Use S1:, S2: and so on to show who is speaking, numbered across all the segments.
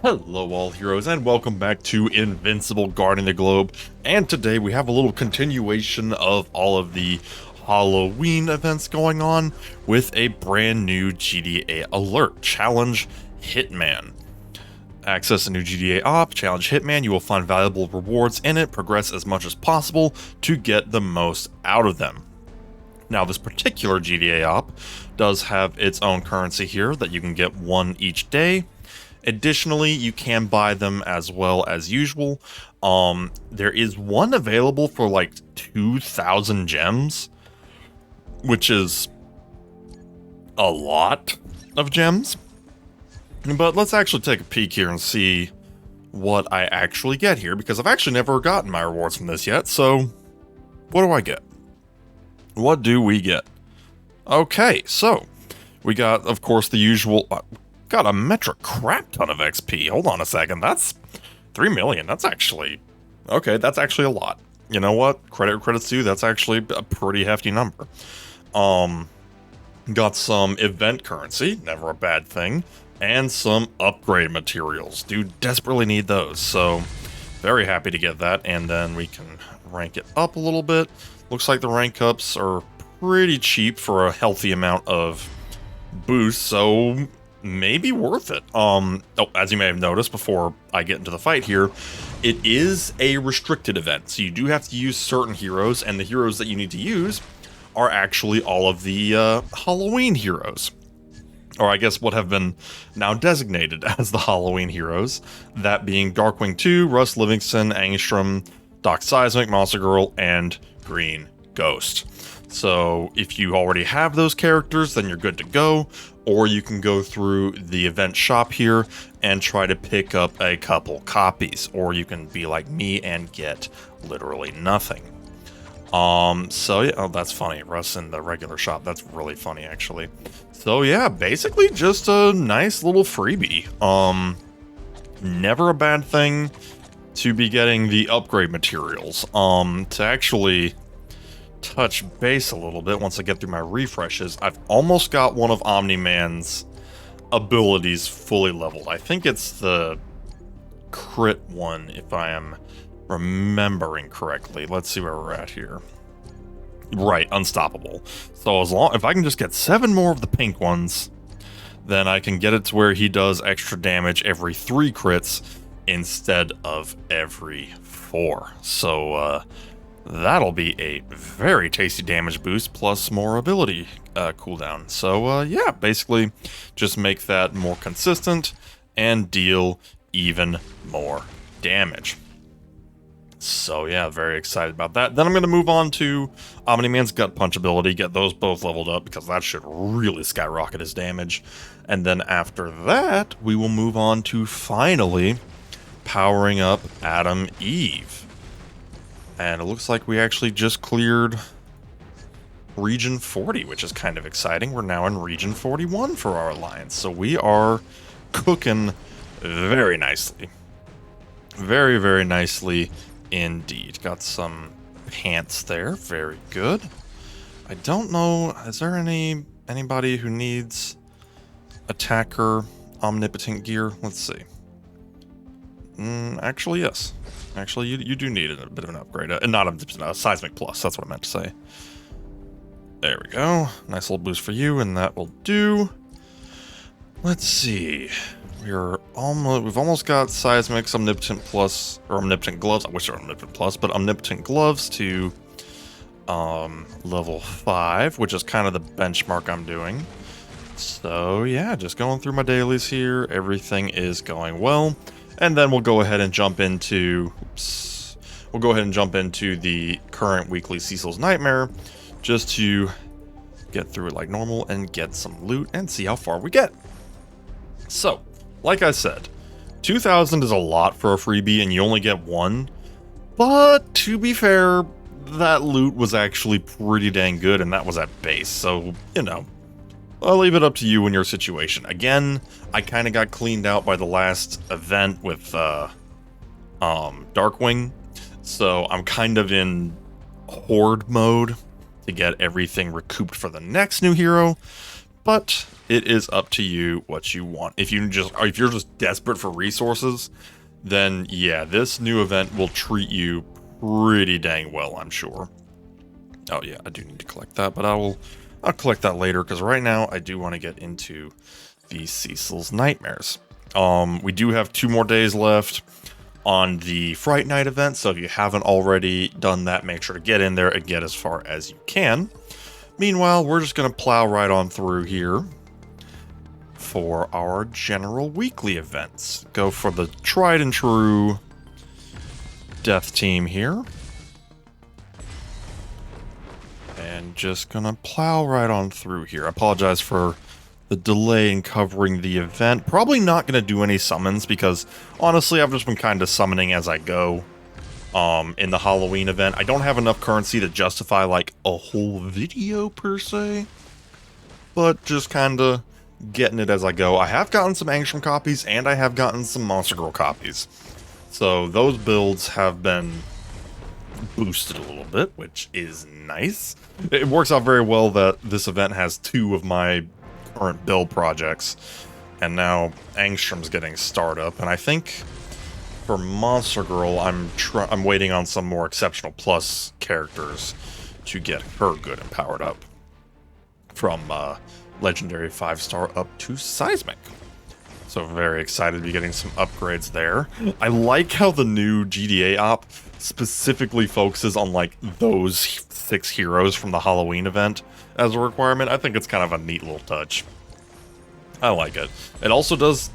S1: Hello all heroes and welcome back to Invincible Guarding the Globe, and today we have a little continuation of all of the Halloween events going on with a brand new GTA alert, Challenge Hitman. Access a new GTA op, Challenge Hitman, you will find valuable rewards in it, progress as much as possible to get the most out of them. Now this particular GTA op does have its own currency here that you can get one each day. Additionally, you can buy them as well as usual. There is one available for like 2,000 gems, which is a lot of gems. But let's actually take a peek here and see what I actually get here, because I've actually never gotten my rewards from this yet. So what do I get? What do we get? Okay, so we got, of course, the usual... got a metric crap ton of XP. Hold on a second. That's 3 million. That's actually... okay, that's actually a lot. You know what? Credit's due. That's actually a pretty hefty number. Got some event currency. Never a bad thing. And some upgrade materials. Do desperately need those. So, very happy to get that. And then we can rank it up a little bit. Looks like the rank ups are pretty cheap for a healthy amount of boost. So... maybe worth it. As you may have noticed before I get into the fight here, it is a restricted event, so you do have to use certain heroes, and the heroes that you need to use are actually all of the Halloween heroes. Or I guess what have been now designated as the Halloween heroes, that being Darkwing 2, Russ Livingston, Angstrom, Doc Seismic, Monster Girl, and Green Ghost. So if you already have those characters, then you're good to go, or you can go through the event shop here and try to pick up a couple copies, or you can be like me and get literally nothing. So yeah, oh, that's funny, Russ in the regular shop, that's really funny actually. So yeah, basically just a nice little freebie. Never a bad thing to be getting the upgrade materials. To actually touch base a little bit once I get through my refreshes, I've almost got one of Omni-Man's abilities fully leveled. I think it's the crit one, if I am remembering correctly. Let's see where we're at here. Right, unstoppable. So if I can just get 7 more of the pink ones, then I can get it to where he does extra damage every 3 crits instead of every 4. So that'll be a very tasty damage boost plus more ability cooldown. So yeah, basically just make that more consistent and deal even more damage. So yeah, very excited about that. Then I'm going to move on to Omni-Man's Gut Punch ability, get those both leveled up because that should really skyrocket his damage. And then after that, we will move on to finally powering up Adam Eve. And it looks like we actually just cleared Region 40, which is kind of exciting. We're now in Region 41 for our alliance. So we are cooking very nicely. Very, very nicely indeed. Got some pants there. Very good. I don't know, is there anybody who needs attacker omnipotent gear? Let's see. Actually, yes. Actually, you do need a bit of an upgrade. Not a Seismic Plus, that's what I meant to say. There we go. Nice little boost for you, and that will do. Let's see. We've almost got Seismic's Omnipotent Plus, or Omnipotent Gloves. I wish they were Omnipotent Plus, but Omnipotent Gloves to level 5, which is kind of the benchmark I'm doing. So yeah, just going through my dailies here. Everything is going well. And then we'll go ahead and jump into the current weekly Cecil's Nightmare, just to get through it like normal and get some loot and see how far we get. So, like I said, 2,000 is a lot for a freebie and you only get one, but to be fair, that loot was actually pretty dang good and that was at base, so, you know, I'll leave it up to you in your situation. Again, I kind of got cleaned out by the last event with Darkwing, so I'm kind of in horde mode to get everything recouped for the next new hero. but it is up to you what you want. If you're just desperate for resources, then yeah, this new event will treat you pretty dang well, I'm sure. Oh yeah, I do need to collect that, but I'll collect that later, because right now I do want to get into the Cecil's Nightmares. We do have 2 more days left on the Fright Night event, so if you haven't already done that, make sure to get in there and get as far as you can. Meanwhile, we're just going to plow right on through here for our general weekly events. Go for the tried and true death team here. And just gonna plow right on through here. I apologize for the delay in covering the event. Probably not gonna do any summons, because honestly I've just been kind of summoning as I go in the Halloween event. I don't have enough currency to justify like a whole video per se, but just kind of getting it as I go. I have gotten some Angstrom copies, and I have gotten some Monster Girl copies, so those builds have been boosted a little bit, which is nice. It works out very well that this event has 2 of my current build projects, and now Angstrom's getting startup, and I think for Monster Girl, I'm waiting on some more Exceptional Plus characters to get her good and powered up, from Legendary 5-star up to Seismic. So very excited to be getting some upgrades there. I like how the new GDA op specifically focuses on like those 6 heroes from the Halloween event as a requirement. I think it's kind of a neat little touch. I like it. It also does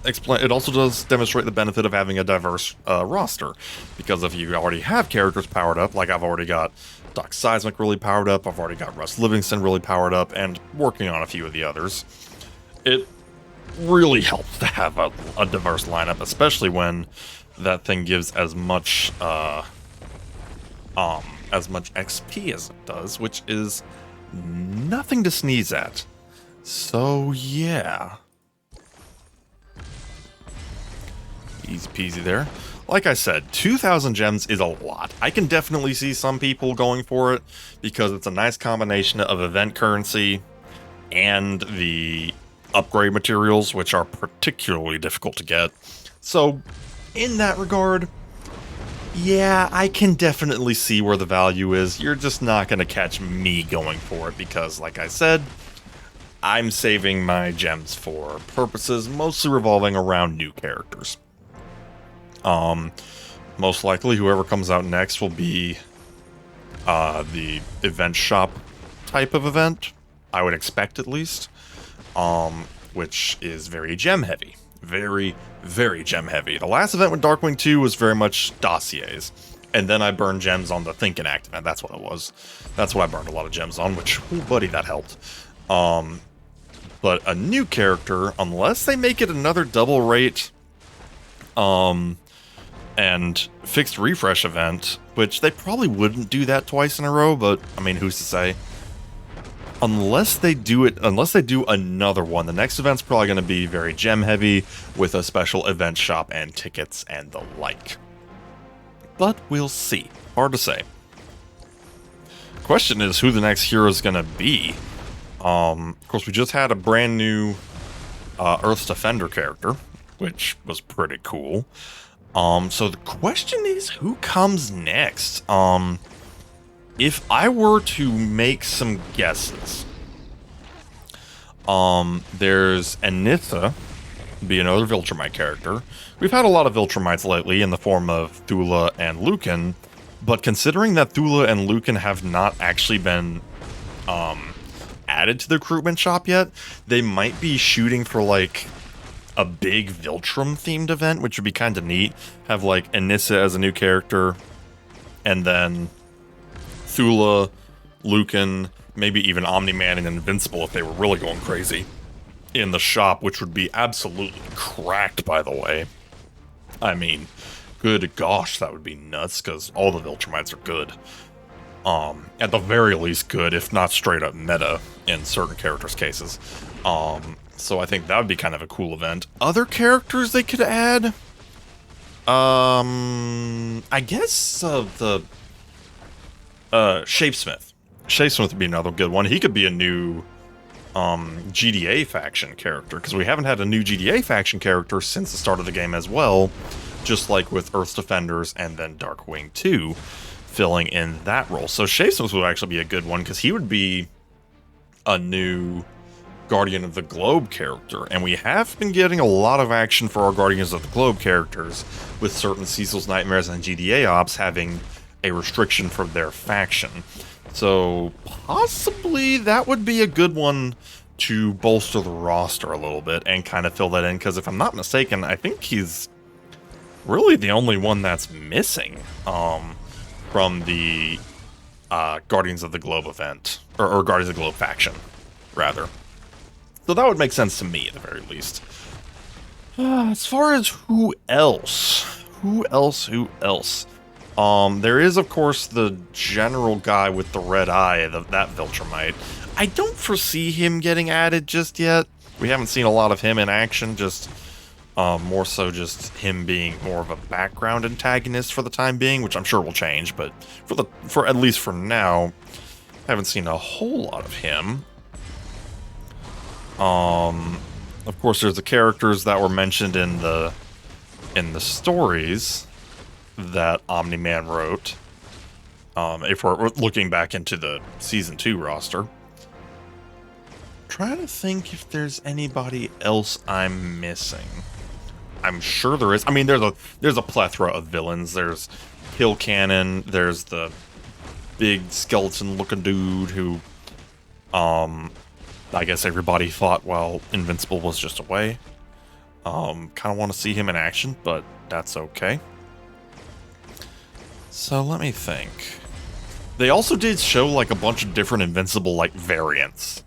S1: demonstrate the benefit of having a diverse roster, because if you already have characters powered up, like I've already got Doc Seismic really powered up, I've already got Russ Livingston really powered up, and working on a few of the others, it really helps to have a diverse lineup, especially when that thing gives as much XP as it does, which is nothing to sneeze at. So yeah, easy peasy there. Like I said, 2,000 gems is a lot. I can definitely see some people going for it, because it's a nice combination of event currency and the upgrade materials, which are particularly difficult to get. So in that regard, yeah, I can definitely see where the value is. You're just not going to catch me going for it, because like I said, I'm saving my gems for purposes mostly revolving around new characters. Most likely whoever comes out next will be the event shop type of event, I would expect at least, which is very gem heavy. Very, very gem heavy. The last event with Darkwing 2 was very much dossiers, and then I burned gems on the Think and Act event. That's what it was. That's what I burned a lot of gems on, which, ooh, buddy, that helped. But a new character, unless they make it another double rate, and fixed refresh event, which they probably wouldn't do that twice in a row, but I mean, who's to say? Unless they do another one, the next event's probably going to be very gem heavy with a special event shop and tickets and the like. But we'll see. Hard to say. Question is who the next hero is going to be. Of course, we just had a brand new Earth's Defender character, which was pretty cool. So the question is, who comes next? If I were to make some guesses, there's Anissa, be another Viltrumite character. We've had a lot of Viltrumites lately in the form of Thula and Lucan, but considering that Thula and Lucan have not actually been added to the recruitment shop yet, they might be shooting for like a big Viltrum themed event, which would be kind of neat. Have like Anissa as a new character, and then Thula, Lucan, maybe even Omni-Man and Invincible if they were really going crazy in the shop, which would be absolutely cracked, by the way. I mean, good gosh, that would be nuts, because all the Viltrumites are good. At the very least good, if not straight up meta in certain characters' cases. So I think that would be kind of a cool event. Other characters they could add? I guess the Shapesmith. Shapesmith would be another good one. He could be a new GDA faction character, because we haven't had a new GDA faction character since the start of the game as well, just like with Earth's Defenders and then Darkwing 2 filling in that role. So Shapesmith would actually be a good one, because he would be a new Guardian of the Globe character, and we have been getting a lot of action for our Guardians of the Globe characters, with certain Cecil's Nightmares and GDA ops having a restriction for their faction. So possibly that would be a good one to bolster the roster a little bit and kind of fill that in, because if I'm not mistaken, I think he's really the only one that's missing from the Guardians of the Globe event, or Guardians of the Globe faction, rather. So that would make sense to me, at the very least. As far as who else? There is, of course, the general guy with the red eye, that Viltrumite. I don't foresee him getting added just yet. We haven't seen a lot of him in action, just more so just him being more of a background antagonist for the time being, which I'm sure will change, but for at least for now, I haven't seen a whole lot of him. Of course, there's the characters that were mentioned in the stories that Omni-Man wrote. If we're looking back into the Season 2 roster. Trying to think if there's anybody else I'm missing. I'm sure there is. I mean, there's a plethora of villains. There's Kill Cannon, there's the big skeleton-looking dude who, I guess everybody fought while Invincible was just away. Kind of want to see him in action, but that's okay. So let me think. They also did show like a bunch of different Invincible like variants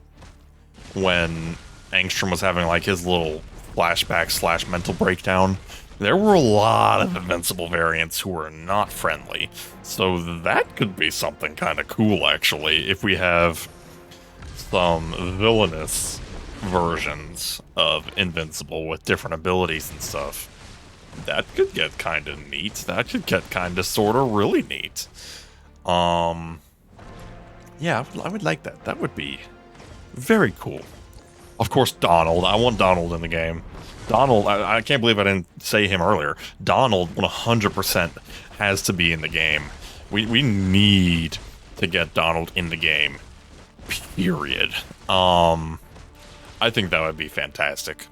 S1: when Angstrom was having like his little flashback / mental breakdown. There were a lot of Invincible variants who were not friendly. So that could be something kind of cool, actually, if we have some villainous versions of Invincible with different abilities and stuff. That could get kind of neat. That could get kind of sort of really neat. Yeah, I would like that. That would be very cool. Of course, Donald. I want Donald in the game. Donald, I can't believe I didn't say him earlier. Donald 100% has to be in the game. We need to get Donald in the game. Period. I think that would be fantastic.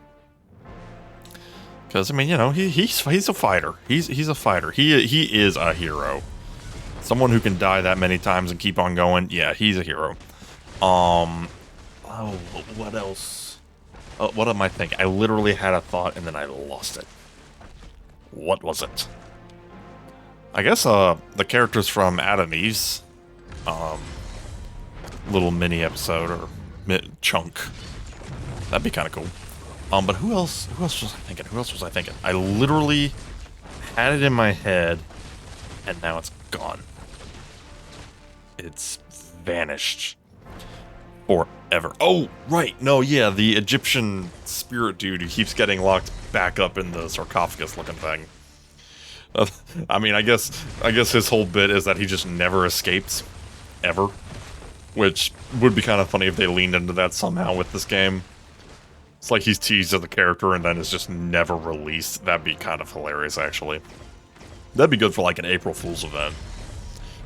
S1: Because, I mean, you know, he's a fighter. He's a fighter. He is a hero. Someone who can die that many times and keep on going. Yeah, he's a hero. Oh, what else? What am I thinking? I literally had a thought and then I lost it. What was it? I guess the characters from Adam Eve's little mini episode or chunk. That'd be kind of cool. But who else was I thinking? I literally had it in my head and now it's gone. It's vanished forever. Oh, right. No, yeah, the Egyptian spirit dude who keeps getting locked back up in the sarcophagus looking thing. I mean, I guess his whole bit is that he just never escapes ever, which would be kind of funny if they leaned into that somehow with this game. It's like he's teased as a character and then is just never released. That'd be kind of hilarious, actually. That'd be good for like an April Fool's event,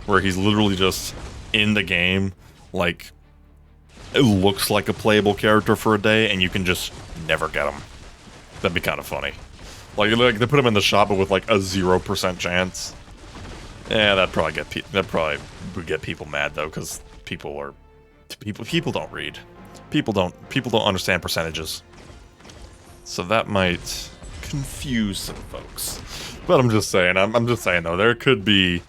S1: where he's literally just in the game, like, it looks like a playable character for a day, and you can just never get him. That'd be kind of funny. Like they put him in the shop, but with like a 0% chance. Yeah, that'd probably would get people mad though, because people don't read. People don't understand percentages. So that might confuse some folks. But I'm just saying though, there could be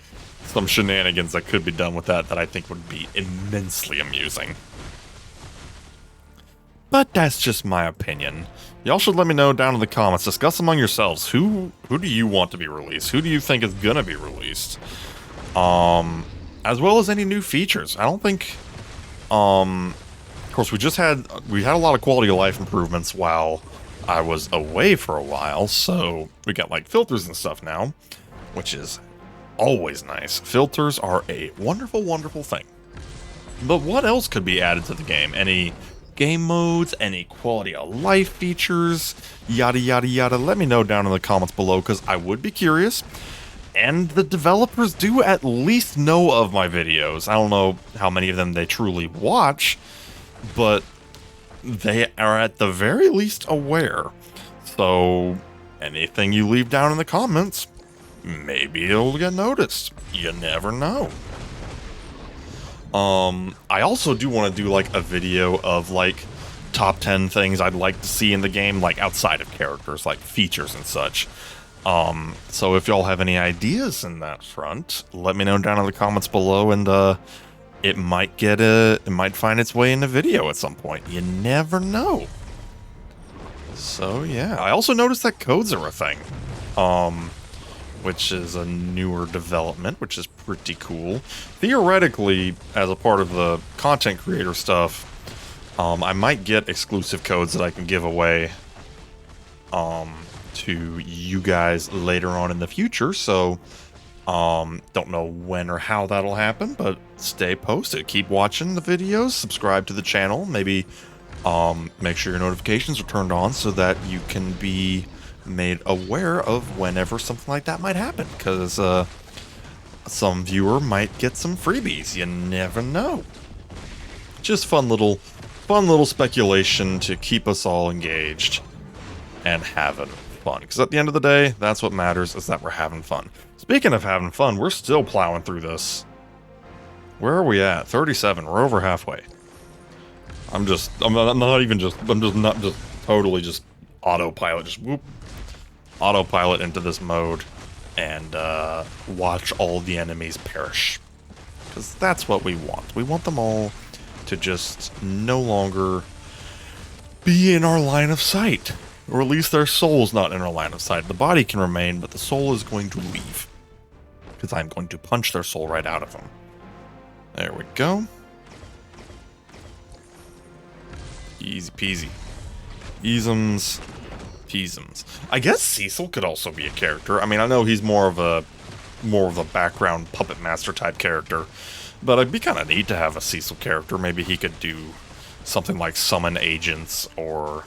S1: some shenanigans that could be done with that I think would be immensely amusing. But that's just my opinion. Y'all should let me know down in the comments. Discuss among yourselves. Who do you want to be released? Who do you think is gonna be released? As well as any new features. I don't think. Of course, we had a lot of quality of life improvements while I was away for a while. So we got like filters and stuff now, which is always nice. Filters are a wonderful, wonderful thing. But what else could be added to the game? Any game modes, any quality of life features, yada yada yada. Let me know down in the comments below, because I would be curious. And the developers do at least know of my videos. I don't know how many of them they truly watch, but they are at the very least aware. So anything you leave down in the comments, maybe it'll get noticed. You never know. I also do want to do like a video of like top 10 things I'd like to see in the game, like outside of characters, like features and such. So if y'all have any ideas in that front, let me know down in the comments below, and it might find its way in a video at some point. You never know. So yeah, I also noticed that codes are a thing, which is a newer development, which is pretty cool. Theoretically, as a part of the content creator stuff, I might get exclusive codes that I can give away to you guys later on in the future. So don't know when or how that'll happen, but stay posted. Keep watching the videos, subscribe to the channel, maybe make sure your notifications are turned on so that you can be made aware of whenever something like that might happen, because some viewer might get some freebies. You never know. Just fun little speculation to keep us all engaged and having fun, because at the end of the day, that's what matters, is that we're having fun. Speaking of having fun, we're still plowing through this. Where are we at? 37. We're over halfway. I'm just totally just autopilot, just whoop, autopilot into this mode and watch all the enemies perish, because that's what we want. We want them all to just no longer be in our line of sight, or at least their soul's not in our line of sight. The body can remain, but the soul is going to leave, because I'm going to punch their soul right out of them. There we go. Easy peasy. Easums peasums. I guess Cecil could also be a character. I mean, I know he's more of a background puppet master type character, but it'd be kind of neat to have a Cecil character. Maybe he could do something like summon agents, or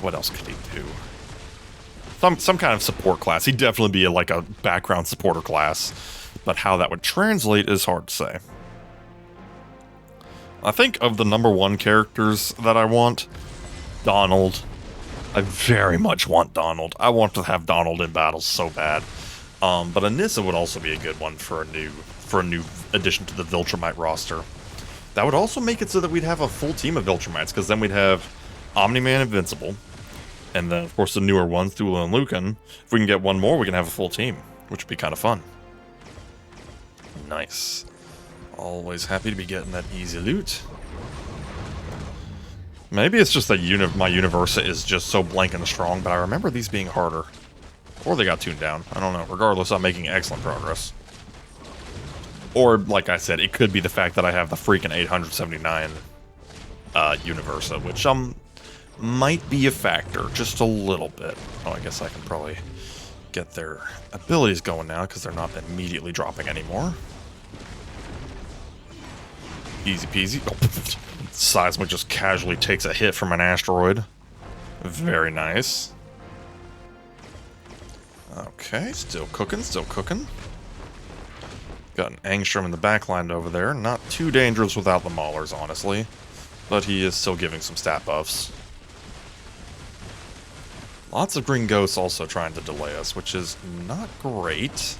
S1: what else could he do? Some kind of support class. He'd definitely be like a background supporter class, but how that would translate is hard to say. I think of the #1 characters that I want, Donald. I very much want Donald. I want to have Donald in battles so bad. But Anissa would also be a good one for a new addition to the Viltrumite roster. That would also make it so that we'd have a full team of Viltrumites, because then we'd have Omni-Man, Invincible, and then of course the newer ones, Thula and Lucan. If we can get one more, we can have a full team, which would be kind of fun. Nice. Always happy to be getting that easy loot. Maybe it's just that my Universa is just so blank and strong, but I remember these being harder. Or they got tuned down. I don't know. Regardless, I'm making excellent progress. Or, like I said, it could be the fact that I have the freaking 879 Universa, which might be a factor, just a little bit. Oh, I guess I can probably get their abilities going now, because they're not immediately dropping anymore. Easy peasy. Oh, Seismic just casually takes a hit from an asteroid. Very nice. Okay, still cooking, still cooking. Got an Angstrom in the backline over there. Not too dangerous without the Maulers, honestly. But he is still giving some stat buffs. Lots of green ghosts also trying to delay us, which is not great.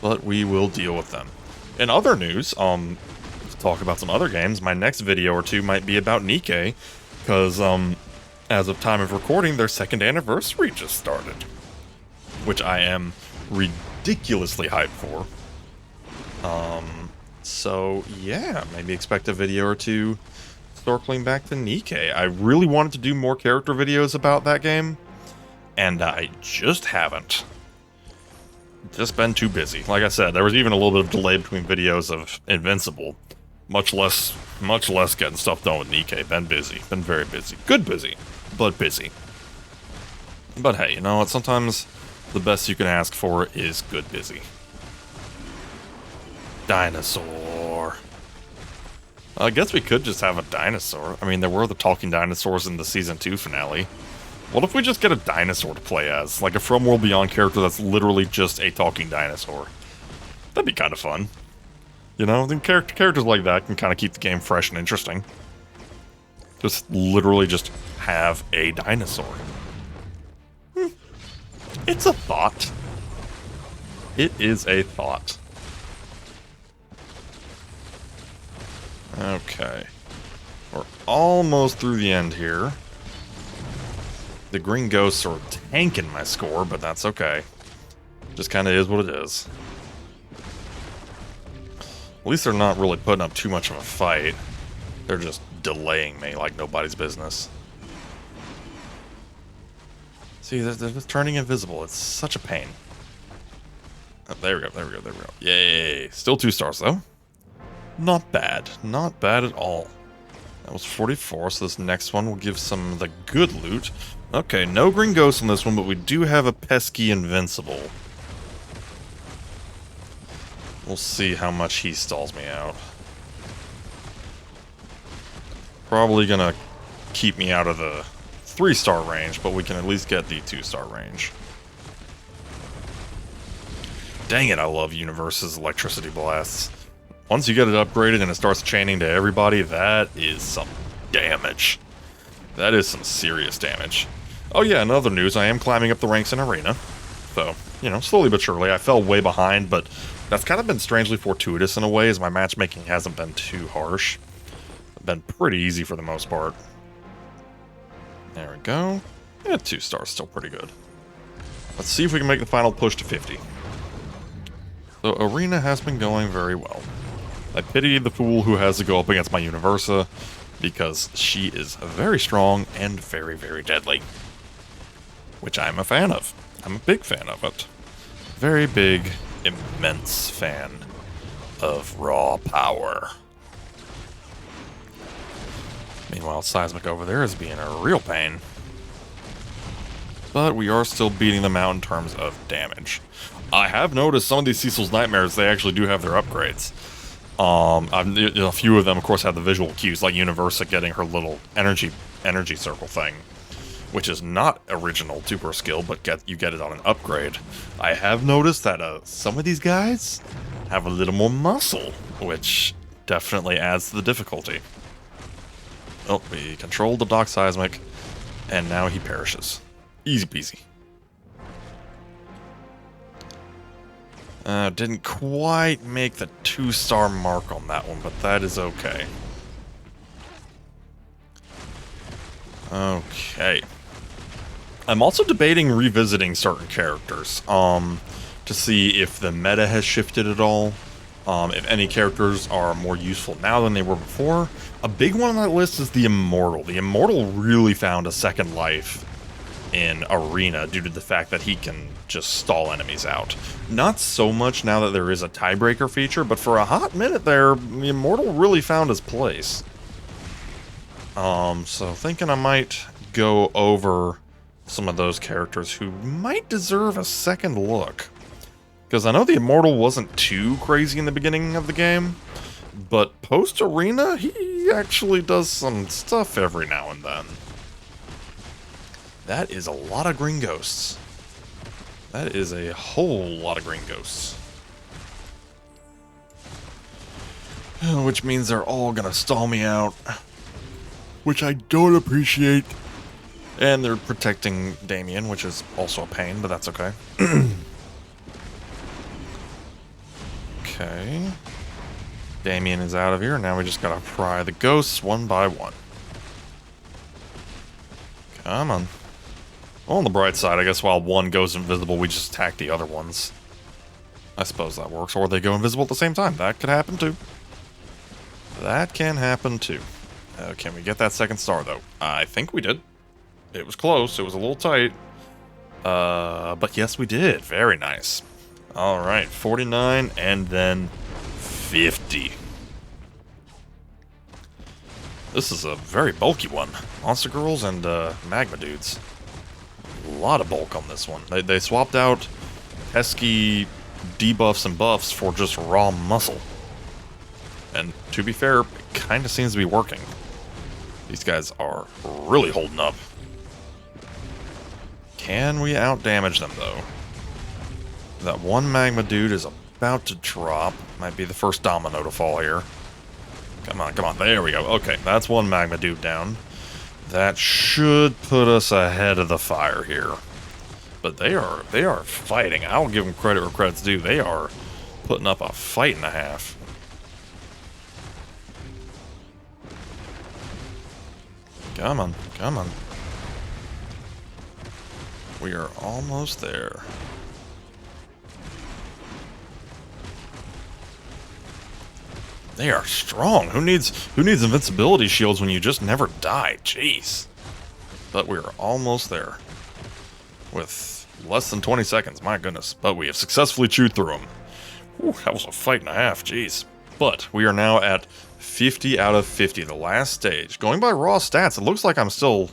S1: But we will deal with them. In other news, talk about some other games. My next video or two might be about Nikke, because as of time of recording, their 2nd anniversary just started, which I am ridiculously hyped for. So yeah, maybe expect a video or two circling back to Nikke. I really wanted to do more character videos about that game, and I just haven't. Just been too busy. Like I said, there was even a little bit of delay between videos of Invincible. Much less getting stuff done with Nikke. Been busy. Been very busy. Good busy, but busy. But hey, you know what? Sometimes the best you can ask for is good busy. Dinosaur. I guess we could just have a dinosaur. I mean, there were the talking dinosaurs in the Season 2 finale. What if we just get a dinosaur to play as? Like a From World Beyond character that's literally just a talking dinosaur. That'd be kind of fun. You know, then characters like that can kind of keep the game fresh and interesting. Just literally just have a dinosaur. It's a thought. It is a thought. Okay. We're almost through the end here. The green ghosts are tanking my score, but that's okay. Just kind of is what it is. At least they're not really putting up too much of a fight. They're just delaying me like nobody's business. See, they're just turning invisible. It's such a pain. Oh, there we go, there we go, there we go. Yay! Still 2 stars, though. Not bad. Not bad at all. That was 44, so this next one will give some of the good loot. Okay, no green ghosts on this one, but we do have a pesky Invincible. We'll see how much he stalls me out. Probably gonna keep me out of the 3-star range, but we can at least get the 2-star range. Dang it, I love Universe's electricity blasts. Once you get it upgraded and it starts chaining to everybody, that is some damage. That is some serious damage. Oh yeah, in other news, I am climbing up the ranks in Arena. So, you know, slowly but surely. I fell way behind, but that's kind of been strangely fortuitous in a way, as my matchmaking hasn't been too harsh. It's been pretty easy for the most part. There we go. Yeah, 2 stars, still pretty good. Let's see if we can make the final push to 50. So, Arena has been going very well. I pity the fool who has to go up against my Universa, because she is very strong and very, very deadly. Which I'm a fan of. I'm a big fan of it. Very big, immense fan of raw power. Meanwhile, Seismic over there is being a real pain. But we are still beating them out in terms of damage. I have noticed some of these Cecil's Nightmares, they actually do have their upgrades. A few of them, of course, have the visual cues, like Universa getting her little energy circle thing, which is not original to her skill, but you get it on an upgrade. I have noticed that some of these guys have a little more muscle, which definitely adds to the difficulty. Oh, we controlled the Doc Seismic, and now he perishes. Easy peasy. Didn't quite make the 2-star mark on that one, but that is okay. Okay. I'm also debating revisiting certain characters, to see if the meta has shifted at all, if any characters are more useful now than they were before. A big one on that list is the Immortal. The Immortal really found a second life in Arena due to the fact that he can just stall enemies out. Not so much now that there is a tiebreaker feature, but for a hot minute there, the Immortal really found his place. So thinking I might go over some of those characters who might deserve a second look. Because I know the Immortal wasn't too crazy in the beginning of the game, but post-Arena, he actually does some stuff every now and then. That is a lot of green ghosts. That is a whole lot of green ghosts. Which means they're all gonna stall me out. Which I don't appreciate. And they're protecting Damien, which is also a pain, but that's okay. Okay. Damien is out of here, now we just gotta pry the ghosts one by one. Come on. Well, on the bright side, I guess while one goes invisible, we just attack the other ones. I suppose that works, or they go invisible at the same time. That could happen too. That can happen too. Can we get that second star, though? I think we did. It was close, it was a little tight. But yes, we did. Very nice. Alright, 49 and then 50. This is a very bulky one. Monster Girls and Magma Dudes. A lot of bulk on this one. They swapped out pesky debuffs and buffs for just raw muscle. And to be fair, it kind of seems to be working. These guys are really holding up. Can we outdamage them, though? That one magma dude is about to drop. Might be the first domino to fall here. Come on, come on. There we go. Okay, that's one magma dude down. That should put us ahead of the fire here. But they are fighting. I'll give them credit where credit's due. They are putting up a fight and a half. Come on, come on. We are almost there. They are strong. Who needs invincibility shields when you just never die? Jeez. But we are almost there. With less than 20 seconds, my goodness. But we have successfully chewed through them. Whew, that was a fight and a half, jeez. But we are now at 50 out of 50, the last stage. Going by raw stats, it looks like I'm still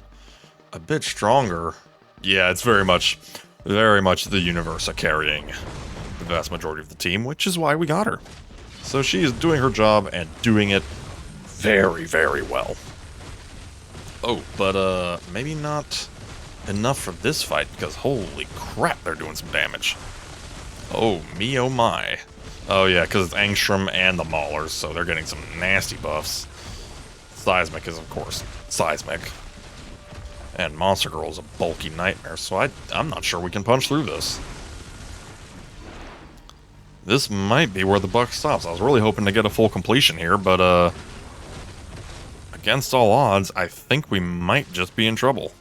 S1: a bit stronger. Yeah, it's very much the Universa carrying the vast majority of the team, which is why we got her. So she is doing her job and doing it very, very well. Oh, but maybe not enough for this fight, because holy crap, they're doing some damage. Oh, me oh my. Oh yeah, because it's Angstrom and the Maulers, so they're getting some nasty buffs. Seismic is, of course, Seismic. And Monster Girl is a bulky nightmare, so I'm not sure we can punch through this. This might be where the buck stops. I was really hoping to get a full completion here, but against all odds, I think we might just be in trouble.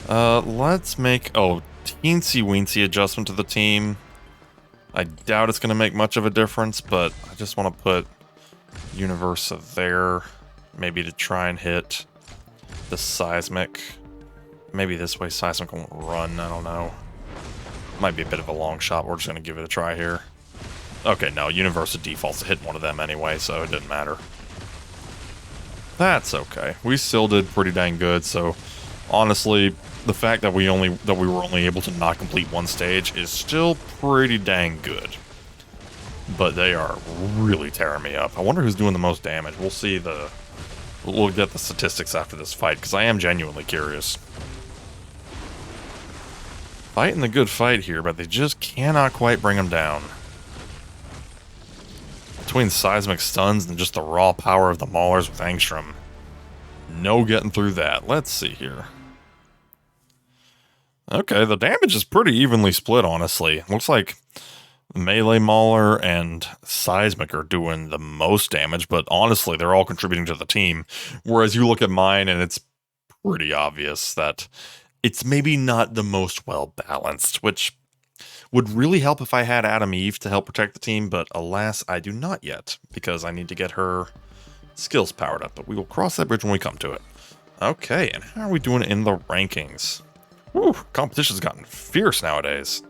S1: Let's make, teensy-weensy adjustment to the team. I doubt it's going to make much of a difference, but I just want to put Universa there, maybe to try and hit the Seismic. Maybe this way Seismic won't run, I don't know. Might be a bit of a long shot, we're just going to give it a try here. Okay, no, Universa defaults to hit one of them anyway, so it didn't matter. That's okay. We still did pretty dang good, so honestly, the fact that we were only able to not complete one stage is still pretty dang good. But they are really tearing me up. I wonder who's doing the most damage. We'll see we'll get the statistics after this fight, because I am genuinely curious. Fighting the good fight here, but they just cannot quite bring them down. Between Seismic stuns and just the raw power of the Maulers with Angstrom. No getting through that. Let's see here. Okay, the damage is pretty evenly split, honestly. Looks like Melee Mauler and Seismic are doing the most damage, but honestly, they're all contributing to the team. Whereas you look at mine, and it's pretty obvious that it's maybe not the most well-balanced, which would really help if I had Adam Eve to help protect the team, but alas, I do not yet, because I need to get her skills powered up, but we will cross that bridge when we come to it. Okay, and how are we doing in the rankings? Whew, competition's gotten fierce nowadays.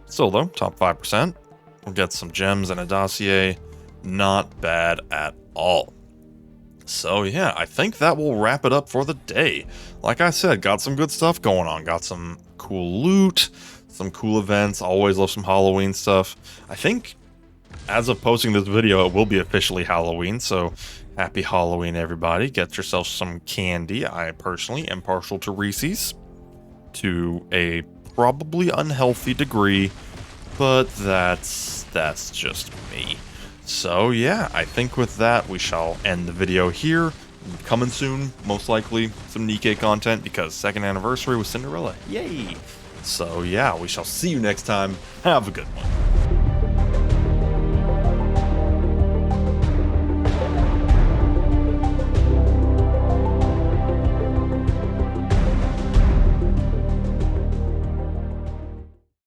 S1: Still though, top 5%. We'll get some gems and a dossier. Not bad at all. So yeah, I think that will wrap it up for the day. Like I said, got some good stuff going on. Got some cool loot, some cool events. Always love some Halloween stuff. I think as of posting this video, it will be officially Halloween, so happy Halloween, everybody. Get yourself some candy. I personally am partial to Reese's, to a probably unhealthy degree, but that's just me. So yeah, I think with that, we shall end the video here. Coming soon, most likely, some Nikke content, because 2nd anniversary with Cinderella. Yay! So yeah, we shall see you next time. Have a good one.